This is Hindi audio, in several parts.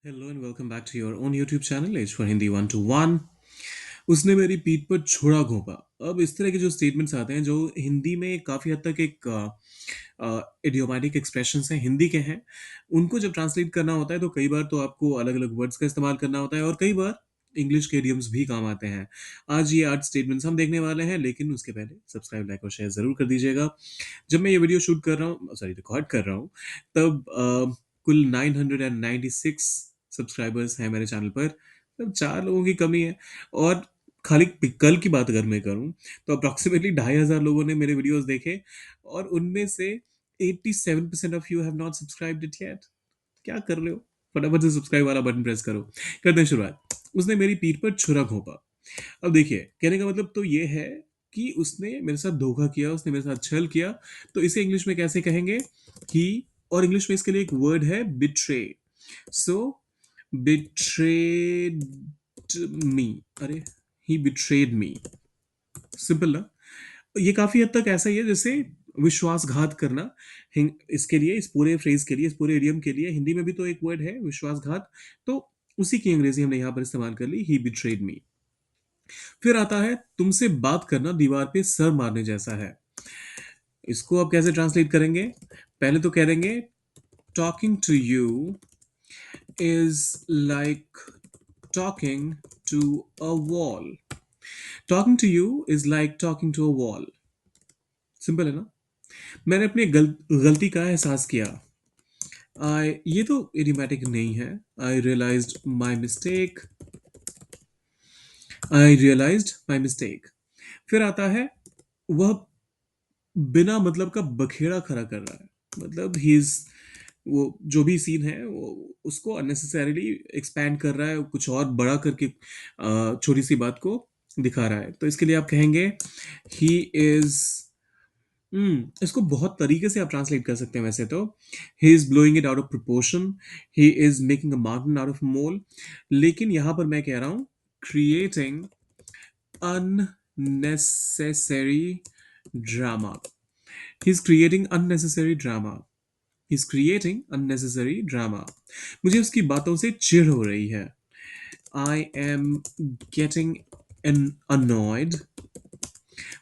Hello and welcome back to your own YouTube channel as for Hindi 1 to 1। उसने मेरी पीठ पर छुरा घोंपा। अब इस तरह के जो स्टेटमेंट्स आते हैं जो हिंदी में काफ़ी हद तक एक इडियोमैटिक एक्सप्रेशंस हैं, हिंदी के हैं। उनको जब ट्रांसलेट करना होता है तो कई बार तो आपको अलग अलग वर्ड्स का इस्तेमाल करना होता है और कई बार इंग्लिश के इडियम्स भी काम आते हैं। आज ये 8 स्टेटमेंट्स हम देखने वाले हैं, लेकिन उसके पहले सब्सक्राइब, लाइक और शेयर ज़रूर कर दीजिएगा। जब मैं ये वीडियो शूट कर रहा हूँ, सॉरी रिकॉर्ड कर रहा हूँ, तब कुल 996 सब्सक्राइबर्स हैं मेरे चैनल पर। तब 4 लोगों की कमी है। और खाली कल की बात अगर मैं करूं तो अप्रॉक्सीमेटली 2,500 लोगों ने मेरे वीडियोस देखे और उनमें से 87% of you have not subscribed it yet. क्या कर रहे हो? फटाफट से सब्सक्राइब वाला बटन प्रेस करो। करते हैं शुरुआत। उसने मेरी पीठ पर छुरा घोंपा। अब देखिए, कहने का मतलब तो ये है कि उसने मेरे साथ धोखा किया, उसने मेरे साथ छल किया। तो इसे इंग्लिश में कैसे कहेंगे? ही। और इंग्लिश में इसके लिए एक वर्ड है बिट्रे। सो बिट्रेड मी। अरे, ही बिट्रेड मी। सिंपल ना? ये काफी हद तक ऐसा ही है जैसे विश्वासघात करना। इसके लिए, इस पूरे फ्रेज के लिए, इस पूरे इडियम के लिए हिंदी में भी तो एक वर्ड है विश्वासघात। तो उसी की अंग्रेजी हमने यहां पर इस्तेमाल कर ली, ही बिट्रेड मी। फिर आता है तुमसे बात करना दीवार पे सर मारने जैसा है। इसको आप कैसे ट्रांसलेट करेंगे? पहले तो कह देंगे talking to you is like talking to a wall. Talking to you is like talking to a wall. Simple है ना? मैंने अपनी गलती का एहसास किया। आई, ये तो इडियोमैटिक नहीं है। I realized my mistake. I realized my mistake. फिर आता है वह बिना मतलब का बखेड़ा खड़ा कर रहा है। मतलब ही इज, वो जो भी सीन है वो उसको अननेसेसरीली एक्सपैंड कर रहा है, कुछ और बड़ा करके छोटी सी बात को दिखा रहा है। तो इसके लिए आप कहेंगे ही इज, इसको बहुत तरीके से आप ट्रांसलेट कर सकते हैं वैसे तो। He is blowing it out of proportion. He is making a mountain out of mole. लेकिन यहां पर मैं कह रहा हूं creating unnecessary drama. He's creating unnecessary drama. He's creating unnecessary drama. मुझे उसकी बातों से चिढ़ हो रही है। I am getting annoyed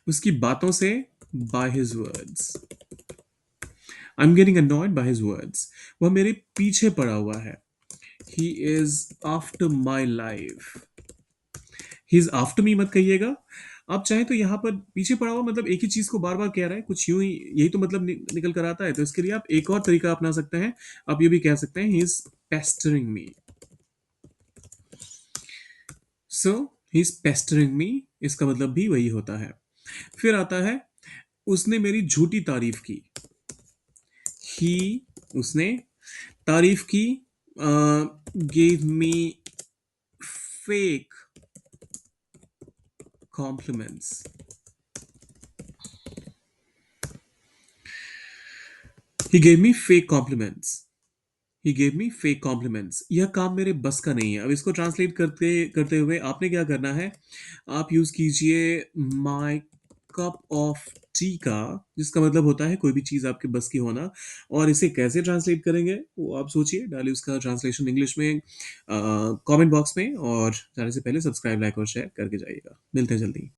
उसकी बातों से, by his words. I'm getting annoyed by his words. वह मेरे पीछे पड़ा हुआ है। He is after my life. He is after me मत कहिएगा। आप चाहें तो यहाँ पर पीछे पड़ा हुआ मतलब एक ही चीज को बार बार कह रहा है, कुछ यूं ही, यही तो मतलब निकल कर आता है। तो इसके लिए आप एक और तरीका अपना सकते हैं। आप ये भी कह सकते हैं he is pestering me. So he is pestering me, इसका मतलब भी वही होता है। फिर आता है उसने मेरी झूठी तारीफ की। ही, उसने तारीफ की, gave me fake compliments. He gave me fake compliments. He gave me fake compliments. यह काम मेरे बस का नहीं है। अब इसको ट्रांसलेट करते करते हुए आपने क्या करना है? आप यूज कीजिए माई कप ऑफ टी का, जिसका मतलब होता है कोई भी चीज आपके बस की होना। और इसे कैसे ट्रांसलेट करेंगे वो आप सोचिए, डालिए उसका ट्रांसलेशन इंग्लिश में कमेंट बॉक्स में। और जाने से पहले सब्सक्राइब, लाइक और शेयर करके जाइएगा। मिलते हैं जल्दी।